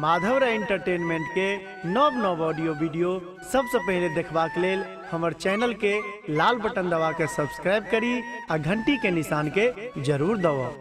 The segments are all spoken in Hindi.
माधवरा एंटरटेनमेंट के नव नव ऑडियो वीडियो सबसे पहले देखबाक लेल हमर चैनल के लाल बटन दबा के सब्सक्राइब करी आ घंटी के निशान के जरूर दबाओ।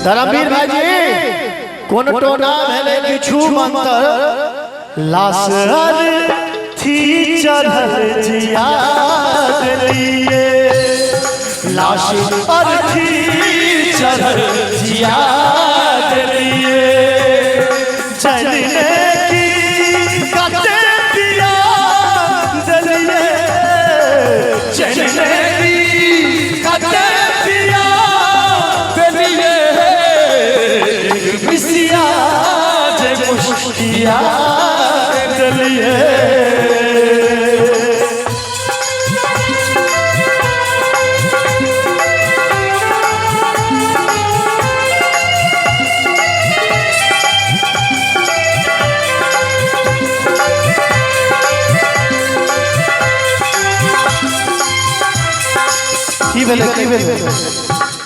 धर्मवीर भाई जी कोन टोना भेले किछु मंतर लासर थी चढ़ल जिया दिलिए लाश अर्थी चढ़ल जिया दिलिए चलने की कते पिया दिलिए चलने की कते पिया दिलिए मिसिया जे मुश्किया दिलिए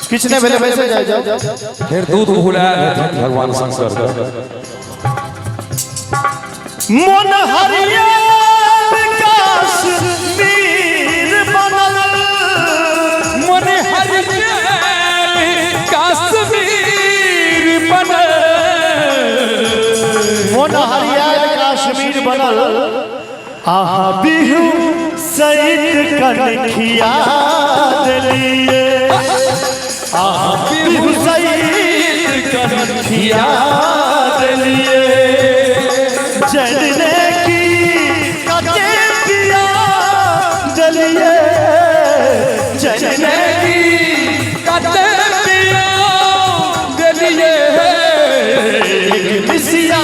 किसने भेले वैसे जाओ फिर दूध भुलाया भगवान शंकर मन हरिया विकास वीर बनल मन हरिया कश्मीर बनल मन हरिया कश्मीर बनल आहा बिहू सईद कनखिया दिलिए आहा बिहू सईद कनखिया दिलिए जलने की कते पिया दिलिए जलने की कते पिया दिलिए मिसिया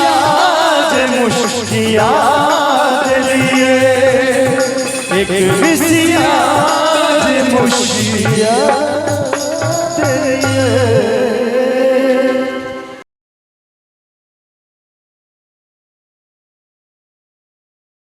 जे मुश्किया दिलिए एक मिसिया जे मुश्किया